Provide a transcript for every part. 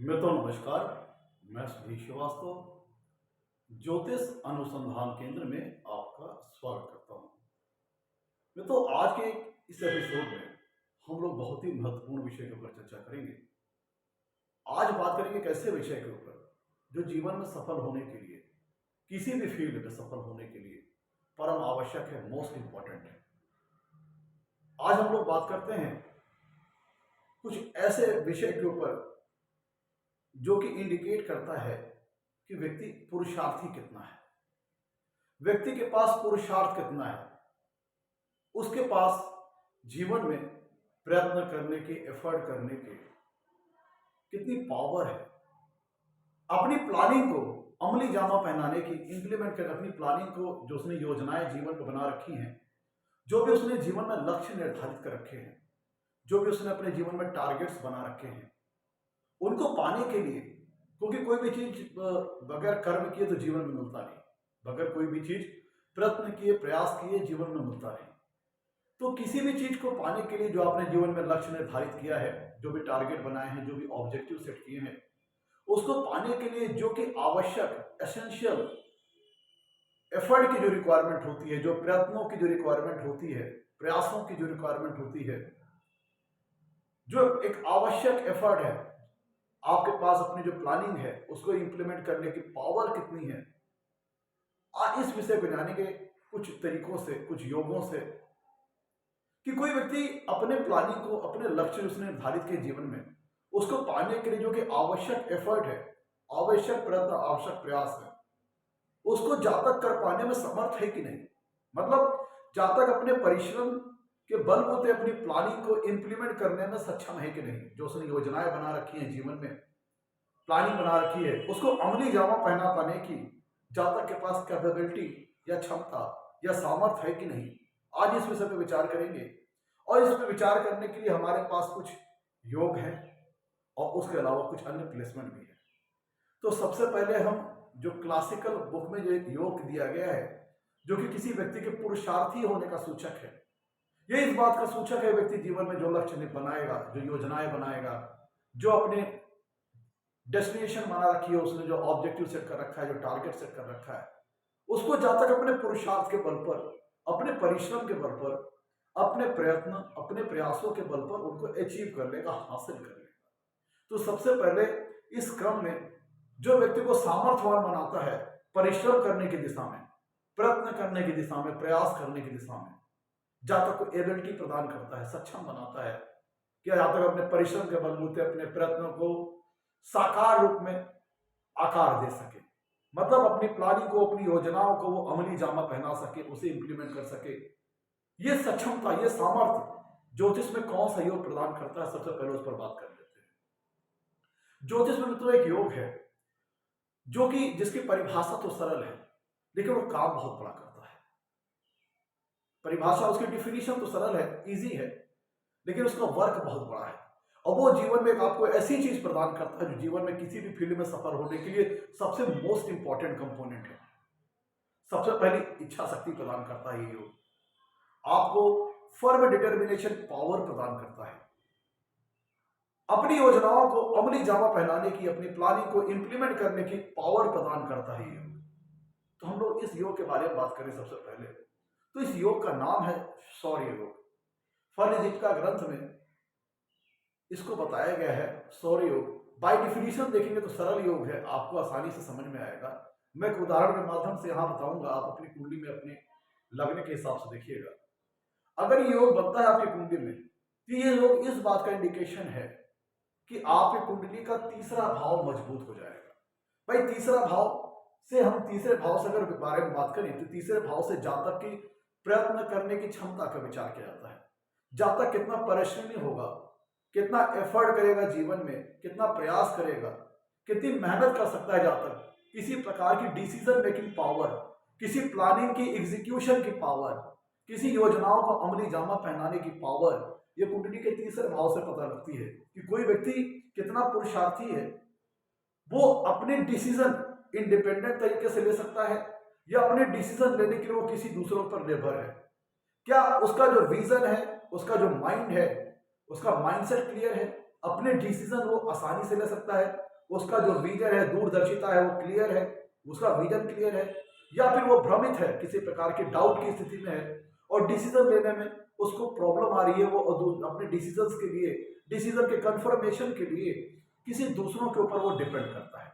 मित्रों नमस्कार। मैं सुधीर श्रीवास्तव ज्योतिष अनुसंधान केंद्र में आपका स्वागत करता हूं। मित्रों, आज के इस एपिसोड में हम लोग बहुत ही महत्वपूर्ण विषय के ऊपर चर्चा करेंगे। आज बात करेंगे एक ऐसे विषय के ऊपर जो जीवन में सफल होने के लिए, किसी भी फील्ड में सफल होने के लिए परम आवश्यक है, मोस्ट इंपॉर्टेंट है। आज हम लोग बात करते हैं कुछ ऐसे विषय के ऊपर जो कि इंडिकेट करता है कि व्यक्ति पुरुषार्थी कितना है, व्यक्ति के पास पुरुषार्थ कितना है, उसके पास जीवन में प्रयत्न करने की, एफर्ट करने की कितनी पावर है, अपनी प्लानिंग को अमली जामा पहनाने की, इंप्लीमेंट कर अपनी प्लानिंग को, जो उसने योजनाएं जीवन में बना रखी हैं, जो भी उसने जीवन में लक्ष्य निर्धारित कर रखे हैं, जो भी उसने अपने जीवन में टारगेट्स बना रखे हैं, उनको पाने के लिए, क्योंकि कोई भी चीज बगैर कर्म किए तो जीवन में मिलता नहीं, बगैर कोई भी चीज प्रयत्न किए, प्रयास किए जीवन में मिलता नहीं। तो किसी भी चीज को पाने के लिए जो आपने जीवन में लक्ष्य निर्धारित किया है, जो भी टारगेट बनाए हैं, जो भी ऑब्जेक्टिव सेट किए हैं, उसको पाने के लिए जो कि आवश्यक, एसेंशियल एफर्ट की जो रिक्वायरमेंट होती है, जो प्रयत्नों की जो रिक्वायरमेंट होती है, प्रयासों की जो रिक्वायरमेंट होती है, जो एक आवश्यक एफर्ट है, आपके पास अपनी जो प्लानिंग है उसको इंप्लीमेंट करने की पावर कितनी है। आज इस विषय को जानेंगे कुछ तरीकों से, कुछ योगों से, कि कोई व्यक्ति अपने प्लानिंग को, अपने लक्ष्य उसने निर्धारित किए जीवन में, उसको पाने के लिए जो कि आवश्यक एफर्ट है, आवश्यक प्रयत्न, आवश्यक प्रयास है, उसको जातक कर पाने में समर्थ है कि नहीं। मतलब जातक अपने परिश्रम के बलबूते अपनी प्लानिंग को इंप्लीमेंट करने में सक्षम है कि नहीं। जो उसने योजनाएं बना रखी हैं, जीवन में प्लानिंग बना रखी है, उसको अमली जामा पहना पाने की जातक के पास कैपेबिलिटी या क्षमता या सामर्थ्य है कि नहीं। आज इस विषय पर विचार करेंगे, और इस पर विचार करने के लिए हमारे पास कुछ योग है और उसके अलावा कुछ अन्य प्लेसमेंट भी है। तो सबसे पहले हम जो क्लासिकल बुक में जो एक योग दिया गया है, जो कि किसी व्यक्ति के पुरुषार्थी होने का सूचक है, ये इस बात का सूचक है व्यक्ति जीवन में जो लक्ष्य बनाएगा, जो योजनाएं बनाएगा, जो अपने डेस्टिनेशन बना रखी है, उसने जो ऑब्जेक्टिव सेट कर रखा है, जो टारगेट सेट कर रखा है, उसको जब तक अपने पुरुषार्थ के बल पर, अपने परिश्रम के बल पर, अपने प्रयत्न, अपने प्रयासों के बल पर उनको अचीव कर लेगा, हासिल कर लेगा। तो सबसे पहले इस क्रम में जो व्यक्ति को सामर्थ्यवान बनाता है परिश्रम करने की दिशा में, प्रयत्न करने की दिशा में, प्रयास करने की दिशा में, जातक को एबिलिटी प्रदान करता है, सक्षम बनाता है कि जातक अपने परिश्रम के बलबूते अपने प्रयत्नों को साकार रूप में आकार दे सके। मतलब अपनी प्लानिंग को, अपनी योजनाओं को वो अमली जामा पहना सके, उसे इंप्लीमेंट कर सके। ये सक्षमता, ये सामर्थ्य ज्योतिष में कौन सा योग प्रदान करता है, सबसे पहले उस पर बात कर लेते हैं। ज्योतिष में मित्रों एक योग है जो कि जिसकी परिभाषा तो सरल है, लेकिन वो काम बहुत बड़ा करता है। परिभाषा, उसकी डिफिनीशन तो सरल है, इजी है, लेकिन उसका वर्क बहुत बड़ा है। और वो जीवन में आपको ऐसी चीज प्रदान करता है जो जीवन में किसी भी फील्ड में सफल होने के लिए सबसे मोस्ट इंपॉर्टेंट कंपोनेंट है। सबसे पहली इच्छा शक्ति प्रदान करता है ये योग, आपको फर्म डिटर्मिनेशन पावर प्रदान करता है, अपनी योजनाओं को अमली जामा पहनाने की, अपनी प्लानिंग को इंप्लीमेंट करने की पावर प्रदान करता है ये योग। तो हम लोग इस योग के बारे में बात करें सबसे पहले, तो इस योग का नाम है सौर्य योग। फलदीपिका ग्रंथ में इसको बताया गया है सौर्य योग। बाय डिफिनीशन देखेंगे तो सरल योग है, आपको आसानी से समझ में आएगा। मैं एक उदाहरण के माध्यम से यहां बताऊंगा, आप अपनी कुंडली में अपने लगने के हिसाब से देखिएगा। अगर ये योग बनता है आपकी कुंडली में, तो ये योग इस बात का इंडिकेशन है कि आपकी कुंडली का तीसरा भाव मजबूत हो जाएगा। भाई तीसरा भाव से, हम तीसरे भाव से अगर बारे में बात करें, तो तीसरे भाव से जातक की प्रयत्न करने की क्षमता का विचार किया जाता है। जातक कितना परिश्रमी होगा, कितना एफर्ट करेगा जीवन में, कितना प्रयास करेगा, कितनी मेहनत कर सकता है जातक, किसी प्रकार की डिसीजन मेकिंग पावर, किसी प्लानिंग की एग्जीक्यूशन की पावर, किसी योजनाओं को अमली जामा पहनाने की पावर, ये कुंडली के तीसरे भाव से पता लगती है कि कोई व्यक्ति कितना पुरुषार्थी है। वो अपने डिसीजन इंडिपेंडेंट तरीके से ले सकता है, या अपने डिसीजन लेने के लिए वो किसी दूसरों पर निर्भर है। क्या उसका जो विजन है, उसका जो माइंड है, उसका माइंडसेट क्लियर है, अपने डिसीजन वो आसानी से ले सकता है, उसका जो विजन है, दूरदर्शिता है, वो क्लियर है, उसका विजन क्लियर है, या फिर वो भ्रमित है, किसी प्रकार के डाउट की स्थिति में है और डिसीजन लेने में उसको प्रॉब्लम आ रही है, वो अपने डिसीजंस के लिए, डिसीजन के कंफर्मेशन के लिए किसी दूसरों के ऊपर वो डिपेंड करता है।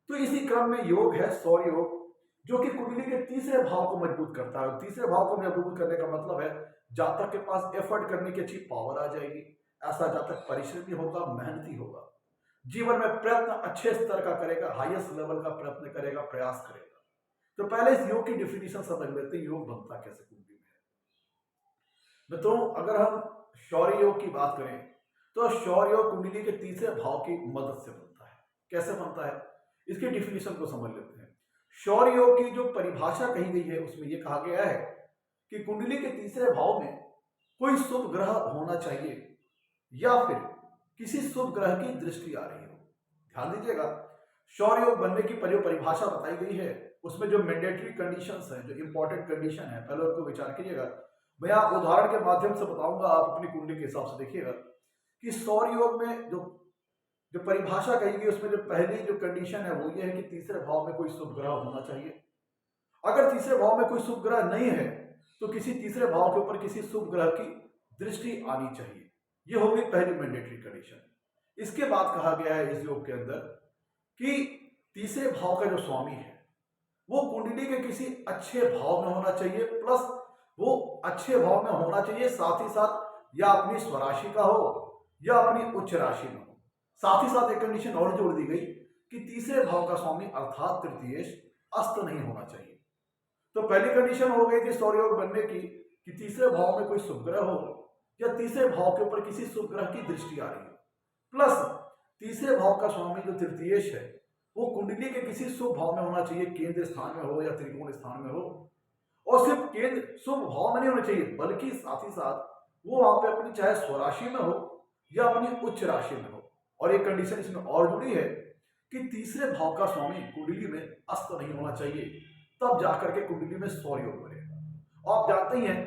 तो इसी क्रम में योग है सौर योग, जो कि कुंडली के तीसरे भाव को मजबूत करता है। तीसरे भाव को मजबूत करने का मतलब है जातक के पास एफर्ट करने की अच्छी पावर आ जाएगी, ऐसा जातक परिश्रमी होगा, मेहनती होगा, जीवन में प्रयत्न अच्छे स्तर का करेगा, हाईएस्ट लेवल का प्रयत्न करेगा, प्रयास करेगा। तो पहले इस योग की डिफिनीशन समझ लेते हैं, योग बनता कैसे कुंडली में है। मित्रों, अगर हम शौर्य योग की बात करें तो शौर्य योग कुंडली के तीसरे भाव की मदद से बनता है। कैसे बनता है, इसके डिफिनीशन को समझ लेते हैं। शौर्य योग की जो परिभाषा कही गई है उसमें यह कहा गया है कि कुंडली के तीसरे भाव में कोई शुभ ग्रह होना चाहिए या फिर किसी शुभ ग्रह की दृष्टि आ रही हो। ध्यान दीजिएगा, शौर्य योग बनने की जो परिभाषा बताई गई है उसमें जो मैंडेटरी कंडीशंस हैं, जो इंपॉर्टेंट कंडीशन है, पहले उनको विचार कीजिएगा। मैं आप उदाहरण के माध्यम से बताऊंगा, आप अपनी कुंडली के हिसाब से देखिएगा कि सौर योग में जो जो परिभाषा कही गई उसमें जो पहली जो कंडीशन है वो ये है कि तीसरे भाव में कोई शुभ ग्रह होना चाहिए। अगर तीसरे भाव में कोई शुभ ग्रह नहीं है तो किसी तीसरे भाव के ऊपर किसी शुभ ग्रह की दृष्टि आनी चाहिए। ये होगी पहली मैंडेटरी कंडीशन। इसके बाद कहा गया है इस योग के अंदर कि तीसरे भाव का जो स्वामी है वो कुंडली के किसी अच्छे भाव में होना चाहिए, प्लस वो अच्छे भाव में होना चाहिए, साथ ही साथ या अपनी स्वराशि का हो या अपनी उच्च राशि में हो। साथ ही साथ एक कंडीशन और जोड़ दी गई कि तीसरे भाव का स्वामी अर्थात तृतीयेश अस्त नहीं होना चाहिए। तो पहली कंडीशन हो गई थी सौर योग बनने की कि तीसरे भाव में कोई शुभ ग्रह हो या तीसरे भाव के ऊपर किसी शुभ ग्रह की दृष्टि आ रही हो, प्लस तीसरे भाव का स्वामी जो तृतीयेश है वो कुंडली के किसी शुभ भाव में होना चाहिए, केंद्र स्थान में हो या त्रिकोण स्थान में हो। और सिर्फ केंद्र शुभ भाव में नहीं होना चाहिए बल्कि साथ ही साथ वो वहां पे अपनी चाहे स्वराशि में हो या अपनी उच्च राशि में हो। और एक कंडीशन इसमें और जुड़ी है कि तीसरे भाव का स्वामी कुंडली में अस्त नहीं होना चाहिए, तब जाकर के कुंडली में सौर योग बनेगा। और आप जानते ही हैं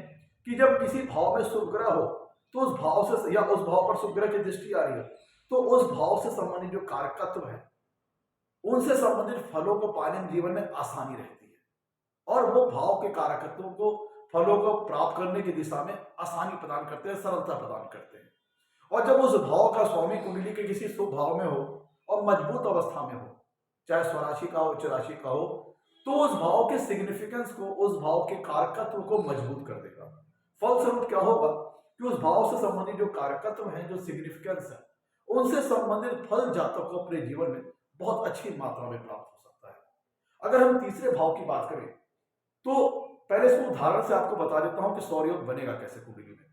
कि जब किसी भाव में शुभ ग्रह हो तो उस भाव से या उस भाव पर शुभ ग्रह की दृष्टि आ रही है तो उस भाव से संबंधित जो कारकत्व है उनसे संबंधित फलों को पाने में जीवन में आसानी रहती है और वो भाव के कारकत्वों को, फलों को प्राप्त करने की दिशा में आसानी प्रदान करते हैं, सरलता प्रदान करते हैं। और जब उस भाव का स्वामी कुंडली के किसी शुभ भाव में हो और मजबूत अवस्था में हो, चाहे स्वराशि का हो, उच्च राशि का हो, तो उस भाव के सिग्निफिकेंस को, उस भाव के कारकत्व को मजबूत कर देगा। फलस्वरूप क्या होगा कि उस भाव से संबंधित जो कारकत्व हैं, जो सिग्निफिकेंस है, उनसे संबंधित फल जातक को अपने जीवन में बहुत अच्छी मात्रा में प्राप्त हो सकता है। अगर हम तीसरे भाव की बात करें तो पहले इस उदाहरण से आपको बता देता हूं कि सौर योग बनेगा कैसे कुंडली में।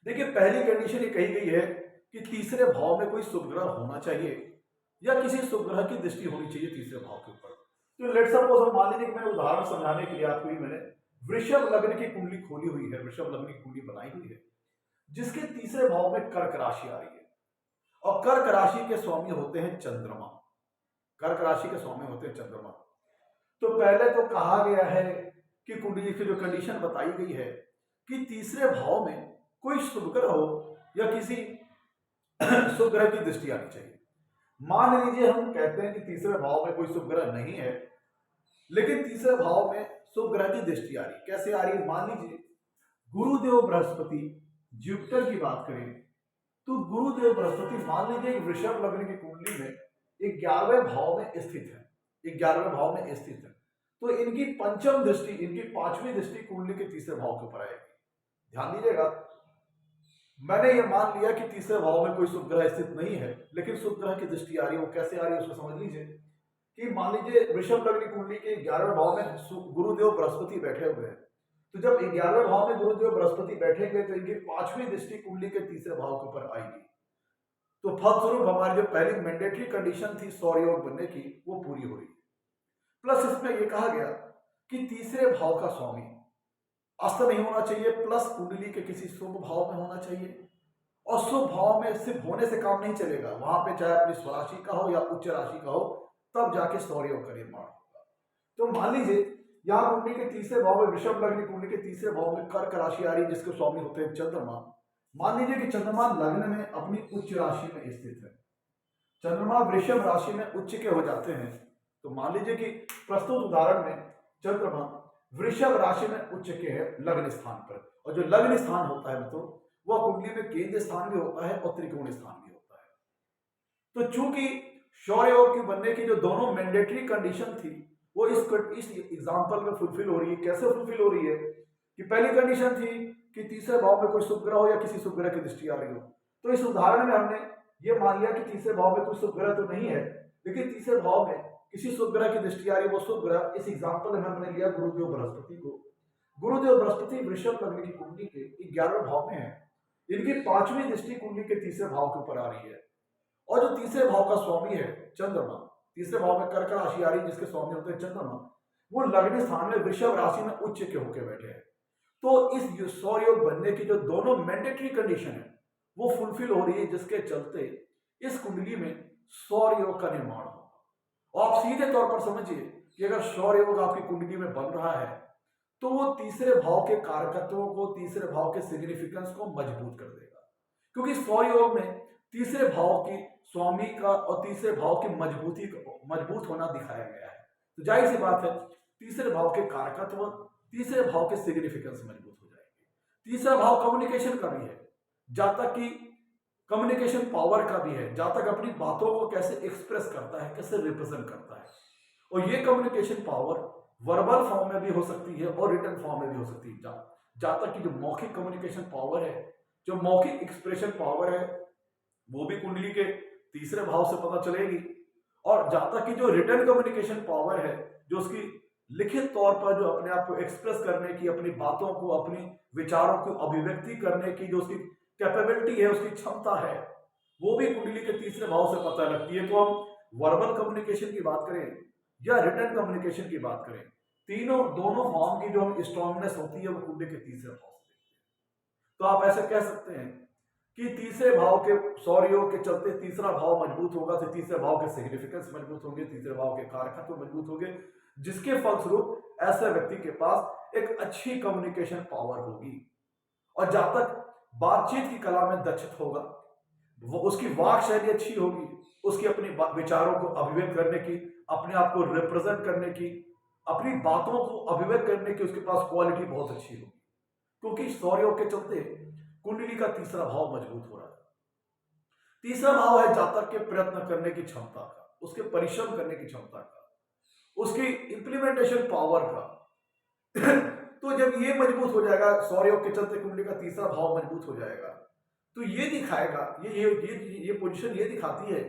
देखिए, पहली कंडीशन ये कही गई है कि तीसरे भाव में कोई शुभ ग्रह होना चाहिए या किसी शुभ ग्रह की दृष्टि होनी चाहिए तीसरे भाव के ऊपर। तो लेट्स सपोज मान लीजिए कि मैंने उदाहरण समझाने के लिए आपको मैंने वृषभ लग्न की कुंडली खोली हुई है, वृषभ लग्न की कुंडली बनाई हुई है जिसके तीसरे भाव में कर्क राशि आ रही है और कर्क राशि के स्वामी होते हैं चंद्रमा। कर्क राशि के स्वामी होते हैं चंद्रमा। तो पहले तो कहा गया है कि कुंडली की जो कंडीशन बताई गई है कि तीसरे भाव में कोई शुभ ग्रह हो या किसी शुभ ग्रह की दृष्टि आनी चाहिए। मान लीजिए हम कहते हैं कि तीसरे भाव में कोई शुभ ग्रह नहीं है लेकिन तीसरे भाव में शुभ ग्रह की दृष्टि आ रही है। कैसे आ रही है? मान लीजिए गुरुदेव बृहस्पति, जुपिटर की बात करें तो गुरुदेव बृहस्पति मान लीजिए वृषभ लग्न की कुंडली में 11वें भाव में स्थित है, 11वें भाव में स्थित है, तो इनकी पंचम दृष्टि, इनकी पांचवी दृष्टि कुंडली के तीसरे भाव के ऊपर आएगी। ध्यान दीजिएगा, मैंने ये मान लिया कि तीसरे भाव में कोई शुभ ग्रह स्थित नहीं है लेकिन शुभ ग्रह की दृष्टि आ रही है। वो कैसे आ रही है उसको समझ लीजिए कि मान लीजिए वृषभ लग्न कुंडली के 11वें भाव में गुरुदेव बृहस्पति बैठे हुए हैं, तो जब 11वें भाव में गुरुदेव बृहस्पति बैठेंगे तो इनकी पांचवी दृष्टि कुंडली के तीसरे भाव के ऊपर आएगी। तो फलस्वरूप हमारी जो पहली मैंडेटरी कंडीशन थी सौर योग बनने की वो पूरी हो रही है। प्लस इसमें यह कहा गया कि तीसरे भाव का स्वामी अस्त नहीं होना चाहिए, प्लस कुंडली के किसी शुभ भाव में होना चाहिए। और शुभ भाव में सिर्फ होने से काम नहीं चलेगा, वहां पे चाहे अपनी स्वराशि का हो या उच्च राशि का हो, तब जाके सौर योग का निर्माण होगा। तो मान लीजिए यहाँ कुंडली के तीसरे भाव में, वृषभ लग्न कुंडली के तीसरे भाव में कर्क राशि आ रही है जिसके स्वामी होते हैं चंद्रमा। मान लीजिए कि चंद्रमा लग्न में अपनी उच्च राशि में स्थित है, चंद्रमा वृषभ राशि में उच्च के हो जाते हैं। तो मान लीजिए कि प्रस्तुत उदाहरण में चंद्रमा वृषभ राशि में उच्च के है लग्न स्थान पर, और जो लग्न स्थान होता है तो वह कुंडली में केंद्र स्थान भी होता है और त्रिकोण स्थान भी होता है। तो चूंकि सौर योग के बनने की जो दोनों मैंडेटरी कंडीशन थी वो इस एग्जांपल में फुलफिल हो रही है। कैसे फुलफिल हो रही है कि पहली कंडीशन थी कि तीसरे भाव में कोई शुभ ग्रह हो या किसी शुभ ग्रह की दृष्टि आ रही हो। तो इस उदाहरण में हमने ये मान लिया कि तीसरे भाव में कोई शुभ ग्रह तो नहीं है, लेकिन तीसरे भाव में किसी शुभ ग्रह की दृष्टि आ रही है। वो शुभ ग्रह इस एग्जांपल में हमने लिया गुरुदेव बृहस्पति को। गुरुदेव बृहस्पति वृषभ लग्न की कुंडली के 11वें भाव में है। इनकी 5वीं दृष्टि कुंडली के तीसरे भाव के ऊपर आ रही है, और जो तीसरे भाव का स्वामी है चंद्रमा, तीसरे भाव में कर्क राशि आ रही है जिसके स्वामी होते हैं चंद्रमा, वो लग्न स्थान में वृषभ राशि में उच्च के होकर बैठे हैं। तो इस सौर योग बनने की जो दोनों मैंडेटरी कंडीशन है वो फुलफिल हो रही है, जिसके चलते इस कुंडली में सौर योग का निर्माण होगा। और आप सीधे तौर पर समझिए कि अगर सौर योग आपकी कुंडली में बन रहा है तो वो तीसरे भाव के कारकत्वों को, तीसरे भाव के सिग्निफिकेंस को मजबूत कर देगा, क्योंकि सौर योग में तीसरे भाव की स्वामी का और तीसरे भाव की मजबूत होना दिखाया गया है। तो जाहिर सी बात है तीसरे भाव के कारकत्व, तीसरे भाव के सिग्निफिकेंस मजबूत हो जाएंगे। तीसरा भाव कम्युनिकेशन का भी है, जहां तक कि कम्युनिकेशन पावर का भी है, जहां तक अपनी बातों को कैसे एक्सप्रेस करता है, कैसे रिप्रेजेंट करता है। और ये कम्युनिकेशन पावर वर्बल फॉर्म में भी हो सकती है और रिटन फॉर्म में भी हो सकती है। जहां तक कि जो मौखिक कम्युनिकेशन पावर है, जो मौखिक एक्सप्रेशन पावर है, वो भी कुंडली के तीसरे भाव से पता चलेगी। और जहां तक कि जो रिटन कम्युनिकेशन पावर है, जो उसकी लिखित तौर पर जो अपने आप को एक्सप्रेस करने की, अपनी बातों को, अपनी विचारों को अभिव्यक्ति करने की जो उसकी कैपेबिलिटी है, उसकी क्षमता है, वो भी कुंडली के तीसरे भाव से पता लगती है। तो हम वर्बल कम्युनिकेशन की बात करें या रिटन कम्युनिकेशन की बात करें, दोनों फॉर्म की जो हम स्ट्रॉन्गनेस होती है वो कुंडली के तीसरे भाव से देखते हैं। तो आप ऐसे कह सकते हैं कि तीसरे भाव के सौर योग के चलते तीसरा भाव मजबूत होगा, तो तीसरे भाव के सिग्निफिकेंस मजबूत होंगे, तीसरे भाव के कारकत्व मजबूत होंगे, जिसके फलस्वरूप ऐसे व्यक्ति के पास एक अच्छी कम्युनिकेशन पावर होगी। और जहां तक बातचीत की कला में दक्षत होगा, वो उसकी वाक शैली अच्छी होगी, उसकी अपने विचारों को अभिव्यक्त करने की, अपने आप को रिप्रेजेंट करने की, अपनी बातों को अभिव्यक्त करने की उसके पास क्वालिटी बहुत अच्छी होगी, क्योंकि सौर योग के चलते कुंडली का तीसरा भाव मजबूत हो रहा है। तीसरा भाव है जातक के प्रयत्न करने की क्षमता का, उसके परिश्रम करने की क्षमता का, उसकी इंप्लीमेंटेशन पावर का। तो जब ये मजबूत हो जाएगा, सौर योग के चलते कुंडली का तीसरा भाव मजबूत हो जाएगा, तो ये दिखाएगा, ये पोजीशन ये दिखाती है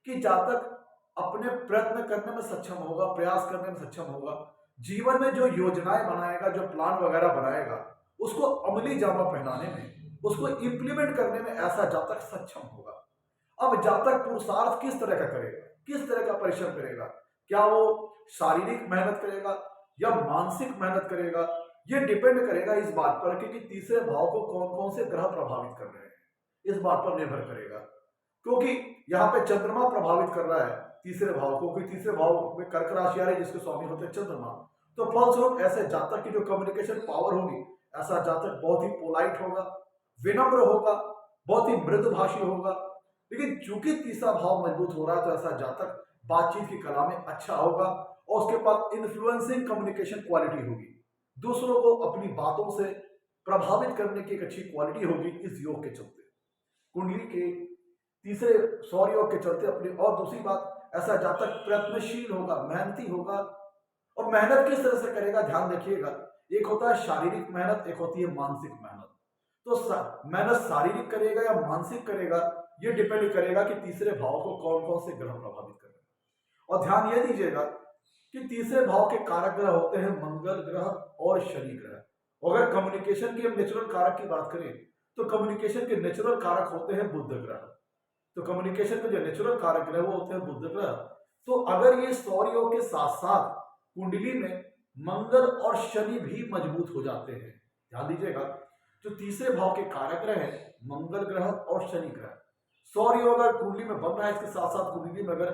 कि जातक अपने प्रयत्न करने में सक्षम होगा, प्रयास करने में सक्षम होगा, जीवन में जो योजनाएं बनाएगा, जो प्लान वगैरह बनाएगा, उसको अमली जामा पहनाने में, उसको इंप्लीमेंट करने में ऐसा जातक सक्षम होगा। अब जातक पुरुषार्थ किस तरह का करेगा, किस तरह का परिश्रम करेगा, क्या वो शारीरिक मेहनत करेगा या मानसिक मेहनत करेगा, ये डिपेंड करेगा इस बात पर कि तीसरे भाव को कौन कौन से ग्रह प्रभावित कर रहे हैं, इस बात पर निर्भर करेगा। क्योंकि यहाँ पे चंद्रमा प्रभावित कर रहा है तीसरे भाव को, क्योंकि तीसरे भाव में कर्क राशि आ रही है जिसके स्वामी होते हैं चंद्रमा। तो फलस्वरूप ऐसे जातक की जो कम्युनिकेशन पावर होगी, ऐसा जातक बहुत ही पोलाइट होगा, विनम्र होगा, बहुत ही मृदुभाषी होगा। लेकिन चूंकि तीसरा भाव मजबूत हो रहा है तो ऐसा जातक बातचीत की कला में अच्छा होगा और उसके पास इन्फ्लुएंसिंग कम्युनिकेशन क्वालिटी होगी, दूसरों को अपनी बातों से प्रभावित करने की एक अच्छी क्वालिटी होगी इस योग के चलते, कुंडली के तीसरे सौर योग के चलते अपनी। और दूसरी बात, ऐसा जातक प्रयत्नशील होगा, मेहनती होगा। और मेहनत किस तरह से करेगा, ध्यान देखिएगा, एक होता है शारीरिक मेहनत, एक होती है मानसिक मेहनत। तो मेहनत शारीरिक करेगा या मानसिक करेगा, ये डिपेंड करेगा कि तीसरे भाव को कौन कौन से ग्रह प्रभावित कर रहे हैं। और ध्यान ये दीजिएगा कि तीसरे भाव के कारक ग्रह होते हैं मंगल ग्रह और शनि ग्रह। अगर कम्युनिकेशन के नेचुरल कारक की बात करें तो कम्युनिकेशन के नेचुरल कारक होते हैं बुध ग्रह। तो कम्युनिकेशन के जो नेचुरल कारक ग्रह वो होते हैं बुध ग्रह। तो अगर ये सौर योग के साथ साथ कुंडली में मंगल और शनि भी मजबूत हो जाते हैं, ध्यान दीजिएगा, जो तीसरे भाव के कारक ग्रह है मंगल ग्रह और शनि ग्रह, सौर योग अगर कुंडली में बन रहा है, इसके साथ साथ कुंडली में अगर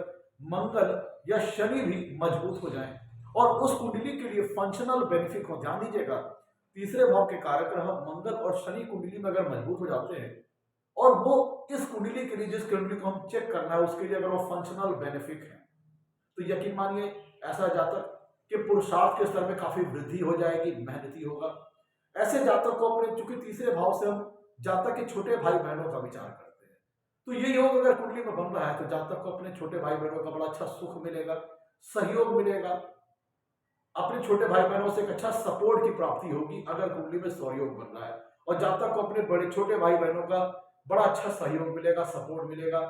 मंगल या शनि भी मजबूत हो जाए और उस कुंडली के लिए फंक्शनल बेनिफिट हो, ध्यान दीजिएगा, तीसरे भाव के कारक ग्रह मंगल और शनि कुंडली में अगर मजबूत हो जाते हैं और वो इस कुंडली के लिए, जिस कुंडली को हम चेक करना है उसके लिए अगर वो फंक्शनल बेनिफिक है, तो यकीन मानिए ऐसा जातक के पुरुषार्थ के स्तर में काफी वृद्धि हो जाएगी, मेहनती होगा। ऐसे जातक को अपने, चूंकि तीसरे भाव से हम जातक के छोटे भाई बहनों का विचार करते हैं, तो ये योग अगर कुंडली में बन रहा है तो जातक को अपने छोटे भाई बहनों का बड़ा अच्छा सुख मिलेगा, सहयोग मिलेगा, अपने छोटे भाई बहनों से एक अच्छा सपोर्ट की प्राप्ति होगी अगर कुंडली में सहयोग बन रहा है। और जातक को अपने बड़े छोटे भाई बहनों का बड़ा अच्छा सहयोग मिलेगा, सपोर्ट मिलेगा,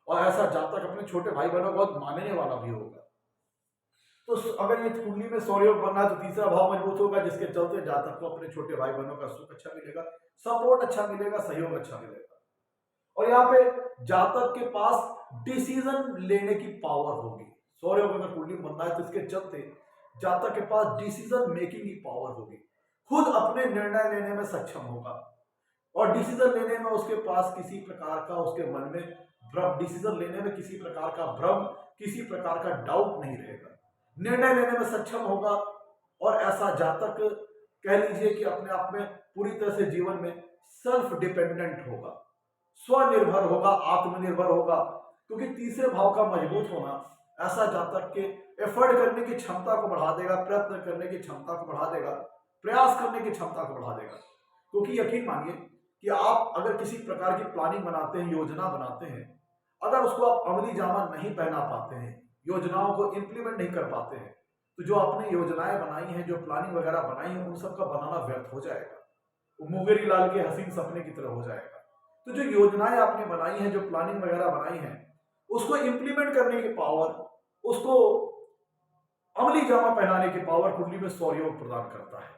और ऐसा जातक अपने छोटे भाई बहनों को बहुत मानने वाला भी होगा। तो अगर ये कुंडली में सहयोग बनना है तो तीसरा भाव मजबूत होगा, जिसके चलते जातक को अपने छोटे भाई बहनों का सुख अच्छा मिलेगा, सपोर्ट अच्छा मिलेगा, सहयोग अच्छा मिलेगा। और यहाँ पे जातक के पास डिसीजन लेने की पावर होगी। सहयोग अगर कुंडली में बनना है तो इसके चलते जातक के पास डिसीजन मेकिंग की पावर होगी, खुद अपने निर्णय लेने में सक्षम होगा, और डिसीजन लेने में उसके पास किसी प्रकार का, उसके मन में भ्रम, डिसीजन लेने में किसी प्रकार का भ्रम, किसी प्रकार का डाउट नहीं रहेगा, निर्णय लेने में सक्षम होगा। और ऐसा जातक कह लीजिए कि अपने आप में पूरी तरह से जीवन में सेल्फ डिपेंडेंट होगा, स्वनिर्भर होगा, आत्मनिर्भर होगा, क्योंकि तीसरे भाव का मजबूत होना ऐसा जातक के एफर्ट करने की क्षमता को बढ़ा देगा, प्रयत्न करने की क्षमता को बढ़ा देगा, प्रयास करने की क्षमता को बढ़ा देगा। क्योंकि यकीन मानिए कि आप अगर किसी प्रकार की प्लानिंग बनाते हैं, योजना बनाते हैं, अगर उसको आप अमली जामा नहीं पहना पाते हैं, योजनाओं को इंप्लीमेंट नहीं कर पाते हैं, तो जो आपने योजनाएं बनाई हैं, जो प्लानिंग वगैरह बनाई है, उन सब का बनाना व्यर्थ हो जाएगा, वो मुंगेरी लाल के हसीन सपने की तरह हो जाएगा। तो जो योजनाएं आपने बनाई हैं, जो प्लानिंग वगैरह बनाई हैं, उसको इंप्लीमेंट करने की पावर, उसको अमली जामा पहनाने की पावर कुंडली में सहयोग प्रदान करता है।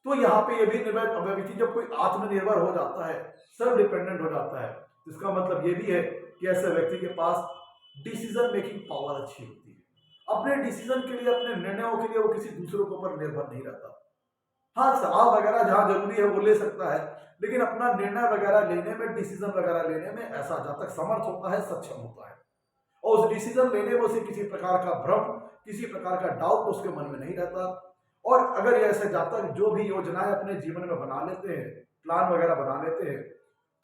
तो यहाँ पे ये भी निर्भर, जब कोई आत्मनिर्भर हो जाता है, सेल्फ डिपेंडेंट हो जाता है, तो इसका मतलब ये भी है कि ऐसे व्यक्ति के पास डिसीजन मेकिंग पावर अच्छी होती है। अपने डिसीजन के लिए, अपने निर्णयों के लिए वो किसी दूसरे के ऊपर निर्भर नहीं रहता। हाँ, सलाह वगैरह जहां जरूरी है वो ले सकता है, लेकिन अपना निर्णय वगैरह लेने में, डिसीजन वगैरह लेने में ऐसा जातक समर्थ होता है, सक्षम होता है, और उस डिसीजन लेने में उसे किसी प्रकार का भ्रम, किसी प्रकार का डाउट उसके मन में नहीं रहता। और अगर ये ऐसे जातक जो भी योजनाएं अपने जीवन में बना लेते हैं, प्लान वगैरह बना लेते हैं,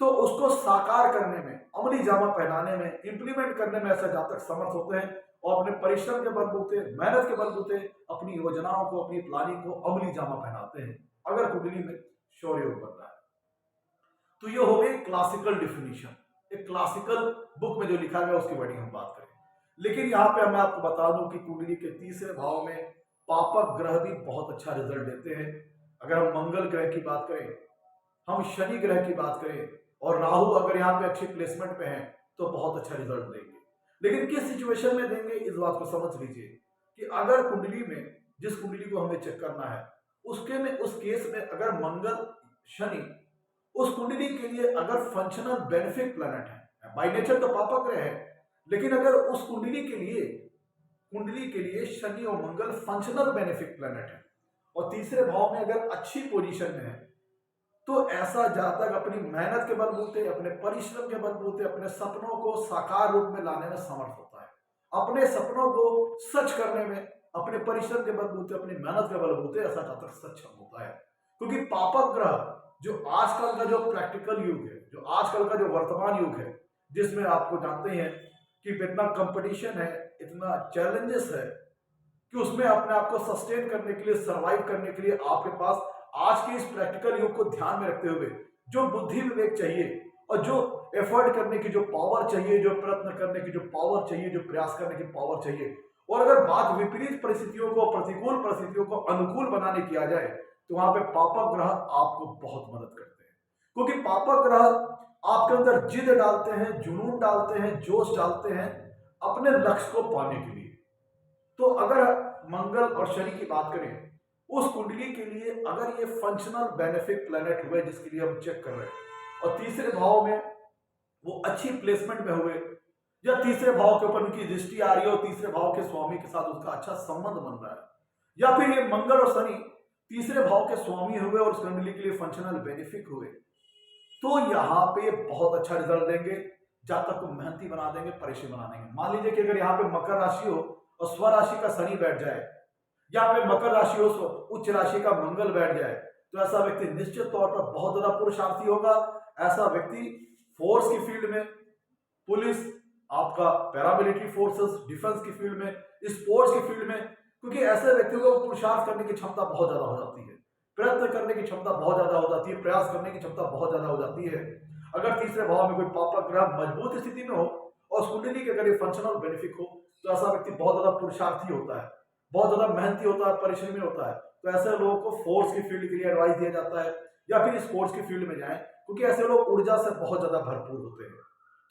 तो उसको साकार करने में, अमली जामा पहनाने में, इंप्लीमेंट करने में ऐसा जातक समर्थ होते हैं, और अपने परिश्रम के बलबूते, मेहनत के बलबूते अपनी योजनाओं को, अपनी प्लानिंग को अमली जामा पहनाते हैं, अगर कुंडली में शौर्य बन रहा है। तो ये हो गई क्लासिकल डिफिनीशन, एक क्लासिकल बुक में जो लिखा गया उसकी वर्डिंग हम बात करें। लेकिन यहाँ पे मैं आपको बता दूं कि कुंडली के तीसरे भाव में पापक ग्रह भी बहुत अच्छा रिजल्ट देते हैं। अगर हम मंगल ग्रह की बात करें, हम शनि ग्रह की बात करें, और राहु अगर यहाँ पे अच्छी प्लेसमेंट पे हैं, तो बहुत अच्छा रिजल्ट देंगे। लेकिन किस सिचुएशन में देंगे, इस बात को समझ लीजिए कि अगर कुंडली में, जिस कुंडली को हमें चेक करना है, उसके में, उस केस में अगर मंगल शनि उस कुंडली के लिए अगर फंक्शनल बेनिफिक प्लैनेट है, बाय नेचर तो पापक ग्रह है, लेकिन अगर उस कुंडली के लिए शनि और मंगल फंक्शनल बेनिफिक प्लैनेट है, और तीसरे भाव में अगर अच्छी पोजीशन में है, तो ऐसा जातक अपनी मेहनत के बलबूते, अपने परिश्रम के बलबूते, अपने सपनों को साकार रूप में लाने में समर्थ होता है, अपने सपनों को सच करने में अपने परिश्रम के बलबूते, अपनी मेहनत के बलबूते ऐसा जातक सक्षम होता है। क्योंकि पापक ग्रह, जो आजकल का जो प्रैक्टिकल युग है, जो आजकल का जो वर्तमान युग है, जिसमें आपको जानते हैं कि इतना कंपटीशन है, इतना चैलेंजेस है, कि उसमें अपने आप को सस्टेन करने के लिए, सरवाइव करने के लिए आपके पास आज के इस प्रैक्टिकल युग को ध्यान में रखते हुए जो बुद्धि विवेक चाहिए, और जो एफर्ट करने की जो पावर चाहिए, जो प्रयत्न करने की जो पावर चाहिए, जो प्रयास करने की पावर चाहिए, और अगर बात विपरीत परिस्थितियों को, प्रतिकूल परिस्थितियों को अनुकूल बनाने की आ जाए, तो वहां पे पापक ग्रह आपको बहुत मदद करते हैं। क्योंकि पापक ग्रह आपके अंदर जिद डालते हैं, जुनून डालते हैं, जोश डालते हैं अपने लक्ष्य को पाने के लिए। तो अगर मंगल और शनि की बात करें, उस कुंडली के लिए अगर ये फंक्शनल बेनिफिक प्लैनेट हुए, जिसके लिए हम चेक कर रहे हैं, और तीसरे भाव में वो अच्छी प्लेसमेंट में हुए, या तीसरे भाव के ऊपर उनकी दृष्टि आ रही है, और तीसरे भाव के स्वामी के साथ उसका अच्छा संबंध बन रहा है, या फिर ये मंगल और शनि तीसरे भाव के स्वामी हुए और उस कुंडली के लिए फंक्शनल बेनिफिक हुए, तो यहाँ पे बहुत अच्छा रिजल्ट देंगे, जातक को मेहनती बना देंगे, परेशान बना देंगे। मान लीजिए कि अगर यहाँ पे मकर राशि हो और स्व राशि का शनि बैठ जाए, या फिर मकर राशि हो उच्च राशि का मंगल बैठ जाए, तो ऐसा व्यक्ति निश्चित तौर पर बहुत ज्यादा पुरुषार्थी होगा। ऐसा व्यक्ति फोर्स की फील्ड में, पुलिस, आपका पैरामिलिट्री फोर्सेस, डिफेंस की फील्ड में, स्पोर्ट्स की फील्ड में, क्योंकि ऐसे व्यक्तियों को पुरुषार्थ करने की क्षमता बहुत ज्यादा हो जाती है, प्रयत्न करने की क्षमता बहुत ज्यादा हो जाती है, प्रयास करने की क्षमता बहुत ज्यादा हो जाती है। अगर तीसरे भाव में कोई पापक ग्रह मजबूत स्थिति में हो और उस कुंडली के अगर ये फंक्शनल बेनिफिक हो, तो ऐसा व्यक्ति बहुत ज्यादा पुरुषार्थी होता है, बहुत ज्यादा मेहनती होता है, परिश्रमी होता है। तो ऐसे लोगों को फोर्स की फील्ड के लिए एडवाइस दिया जाता है या फिर स्पोर्ट्स की फील्ड में जाएं, क्योंकि ऐसे लोग ऊर्जा से बहुत ज्यादा भरपूर होते हैं।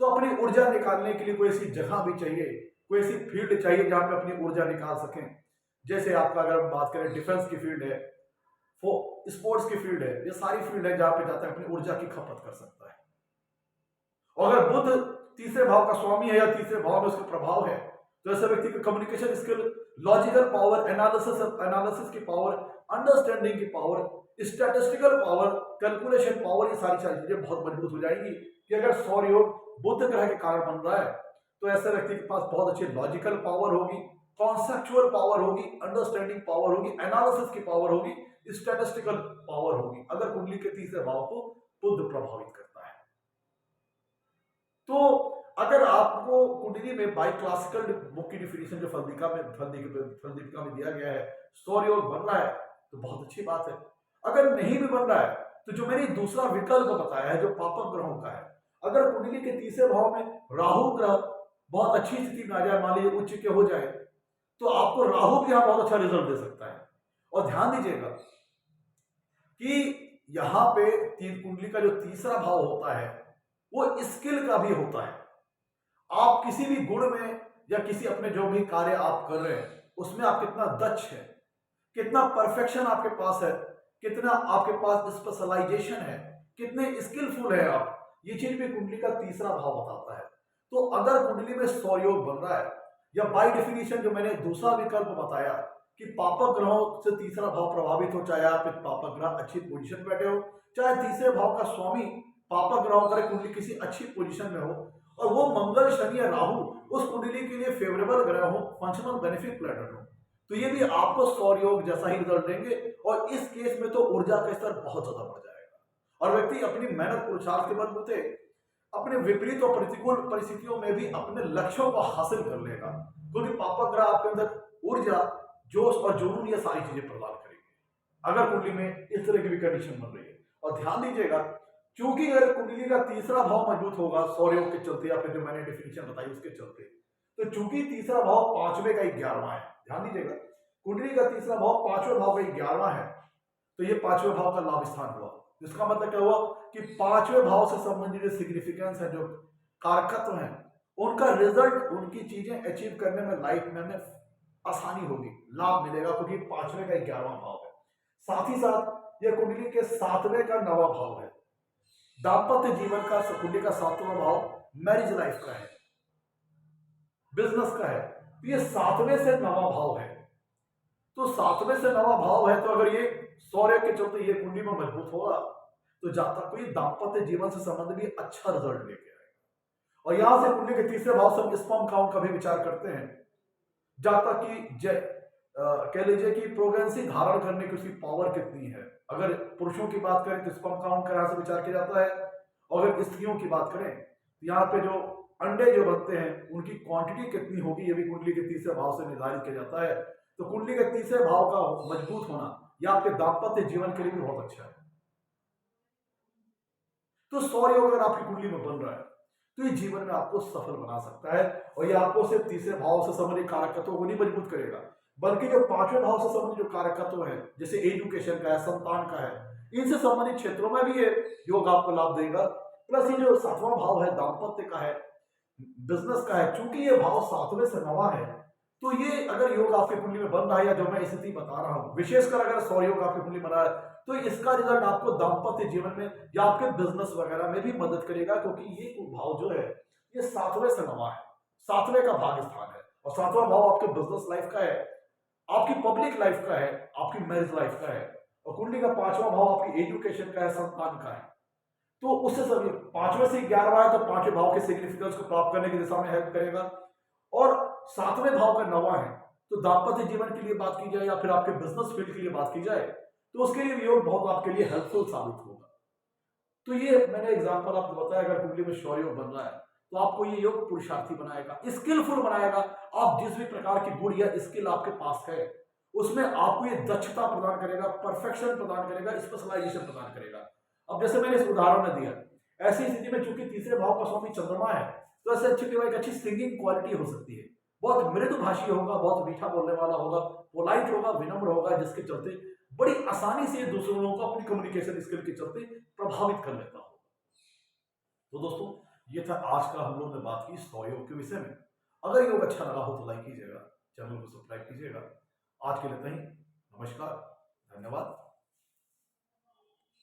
तो अपनी ऊर्जा निकालने के लिए कोई ऐसी जगह भी चाहिए, कोई ऐसी फील्ड चाहिए जहां पे अपनी ऊर्जा निकाल सकें। जैसे आपका अगर बात करें डिफेंस की फील्ड है, स्पोर्ट्स की फील्ड है, ये सारी फील्ड है जहां पे जाता है अपनी ऊर्जा की खपत कर सकता है। और अगर बुध तीसरे भाव का स्वामी है या तीसरे भाव में उसका प्रभाव है, तो ऐसे व्यक्ति की communication skill, logical power, analysis की पावर, अंडरस्टैंडिंग की power, statistical power, calculation power, ये सारी चीजें बहुत मजबूत हो जाएंगी। कि अगर सौर योग बुध ग्रह के कारण बन रहा है, तो ऐसे व्यक्ति के पास बहुत अच्छी लॉजिकल पावर होगी, कॉन्सेप्चुअल पावर होगी, अंडरस्टैंडिंग पावर होगी, एनालिसिस की पावर होगी, स्टैटिस्टिकल पावर होगी, अगर कुंडली के तीसरे भाव को बुध प्रभावित करता है। तो अगर आपको कुंडली में बाई क्लासिकल बुक की डिफिनेशन जो फलदीपिका में दिया गया है, सौर योग बन रहा है, तो बहुत अच्छी बात है। अगर नहीं भी बन रहा है, तो जो मैंने दूसरा विकल्प बताया है जो पापक ग्रहों का है, अगर कुंडली के तीसरे भाव में राहु ग्रह बहुत अच्छी स्थिति में आ जाए, मान लीजिए उच्च के हो जाए, तो आपको राहु भी यहां बहुत अच्छा रिजल्ट दे सकता है। और ध्यान दीजिएगा कि यहां पे तीन कुंडली का जो तीसरा भाव होता है वो स्किल का भी होता है। आप किसी भी गुण में या किसी अपने जो भी कार्य आप कर रहे हैं उसमें आप कितना दक्ष है, कितना परफेक्शन आपके पास है, कितना आपके पास स्पेशलाइजेशन है, कितने स्किलफुल है आप, ये चीज भी कुंडली का तीसरा भाव बताता है। तो अगर कुंडली में सौर योग बन रहा है, या बाय डेफिनेशन जो मैंने दूसरा विकल्प बताया कि पापक ग्रहों से तीसरा भाव प्रभावित हो, चाहे आप एक पापक ग्रह अच्छी पोजीशन पे बैठे हो, चाहे तीसरे भाव का स्वामी पापक ग्रहों का कुंडली किसी अच्छी पोजीशन में हो, और वो मंगल, शनि या राहु उस कुंडली के लिए फेवरेबल ग्रह हो, फंक्शनल बेनिफिट प्लैनेट हो, तो ये भी आपको सौर योग जैसा ही रिजल्ट देंगे। और इस केस में तो ऊर्जा का स्तर बहुत ज्यादा बढ़ जाएगा और व्यक्ति अपनी मेहनत पुरुषार्थ के बलबूते अपने विपरीत और प्रतिकूल परिस्थितियों में भी अपने लक्ष्यों को हासिल कर लेगा, क्योंकि पापक ग्रह आपके अंदर ऊर्जा, जोश और जुनून ये सारी चीजें प्रदान करेंगे अगर कुंडली में इस तरह की भी कंडीशन बन रही है। और ध्यान दीजिएगा, क्योंकि अगर कुंडली का तीसरा भाव मजबूत होगा सौर योग के चलते या फिर जो मैंने डेफिनेशन बताई उसके चलते, तो चूंकि तीसरा भाव पांचवें का 11वां है, ध्यान दीजिएगा कुंडली का तीसरा भाव पांचवें भाव का 11वां है, तो ये पांचवें भाव का लाभ स्थान हुआ। इसका मतलब क्या हुआ कि पांचवें भाव से संबंधित जो सिग्निफिकेंस है, जो कारकत्व है, उनका रिजल्ट, उनकी चीजें अचीव करने में लाइफ में आसानी होगी, लाभ मिलेगा, क्योंकि पांचवें का 11वां भाव है। साथ ही साथ यह कुंडली के सातवें का 9वां भाव है, दाम्पत्य जीवन का कुंडली का 7वां भाव मैरिज लाइफ का है, बिजनेस का है, तो ये 7वें से 9वां भाव है। तो 7वें से 9वां भाव है, तो अगर ये सौर्य के चलते ये कुंडली में मजबूत होगा, तो जातक को ये दाम्पत्य जीवन से संबंध भी अच्छा रिजल्ट लेके आएगा। और यहां से कुंडली के तीसरे भाव से हम स्पर्म काउंट का भी विचार करते हैं, जातक की कह लीजिए कि प्रेगनेंसी धारण करने की उसकी पावर कितनी है। अगर पुरुषों की बात करें तो स्पर्म काउंट का यहां से विचार किया जाता है, और अगर स्त्रियों की बात करें तो यहाँ पे जो अंडे जो बनते हैं उनकी क्वांटिटी कितनी होगी, ये भी कुंडली के तीसरे भाव से निर्धारित किया जाता है। तो कुंडली के तीसरे भाव का मजबूत होना यह आपके दाम्पत्य जीवन के लिए भी बहुत अच्छा है। तो सौर योग अगर आपकी कुंडली में बन रहा है, तो ये जीवन में आपको सफल बना सकता है, और ये आपको सिर्फ तीसरे भाव से संबंधित कारकत्वों को नहीं मजबूत करेगा, बल्कि जो पांचवें भाव से संबंधित जो कारकत्व है, जैसे एजुकेशन का है, संतान का है, इनसे संबंधित क्षेत्रों में भी ये योग आपको लाभ देगा। प्लस ये जो 7वां भाव है दाम्पत्य का है, बिजनेस का है, चूंकि ये भाव 7वें से 9वां है, तो ये अगर योग आपकी कुंडली में बन रहा है, या जो मैं स्थिति बता रहा हूं, विशेषकर अगर सौर योग आपकी कुंडली बना है, तो इसका रिजल्ट आपको दाम्पत्य जीवन में या आपके बिजनेस वगैरह में भी मदद करेगा, क्योंकि ये भाव जो है ये 7वें से 9वां है, 7वें का भाग स्थान है, और 7वां भाव आपके बिजनेस लाइफ का है, आपकी पब्लिक लाइफ का है, आपकी मैरिज लाइफ का है, और कुंडली का 5वां भाव आपकी एजुकेशन का है, संतान का है। तो उससे सभी 5वें से 11वां है, तो 5वें भाव के सिग्निफिकेंस को प्राप्त करने की दिशा में हेल्प करेगा। और 7वें भाव का 9वां है, तो दाम्पत्य जीवन के लिए बात की जाए या फिर आपके बिजनेस फील्ड के लिए बात की जाए, तो उसके लिए योग बहुत आपके लिए हेल्पफुल साबित होगा। तो ये मैंने एग्जांपल आपको बताया, अगर कुंडली में शौर्य योग बन रहा है तो आपको ये योग पुरुषार्थी बनाएगा, स्किलफुल बनाएगा। आप जिस भी प्रकार की गुण या स्किल आपके पास है उसमें आपको ये दक्षता प्रदान करेगा, परफेक्शन प्रदान करेगा, स्पेशलाइजेशन प्रदान करेगा। अब जैसे मैंने इस उदाहरण में दिया, ऐसी स्थिति में चूंकि तीसरे भाव का स्वामी चंद्रमा है, तो ऐसे अच्छी एक अच्छी सिंगिंग क्वालिटी हो सकती है। बहुत मृदुभाषी होगा, बहुत मीठा बोलने वाला होगा, पोलाइट होगा, विनम्र होगा, जिसके चलते बड़ी आसानी से दूसरों लोगों को अपनी कम्युनिकेशन स्किल के चलते प्रभावित कर लेता होगा। तो दोस्तों, ये था आज का हम लोग ने बात की 100 योग के विषय में। अगर योग अच्छा लगा हो तो लाइक कीजिएगा, चैनल को सब्सक्राइब कीजिएगा। आज के लिए इतना ही। नमस्कार, धन्यवाद।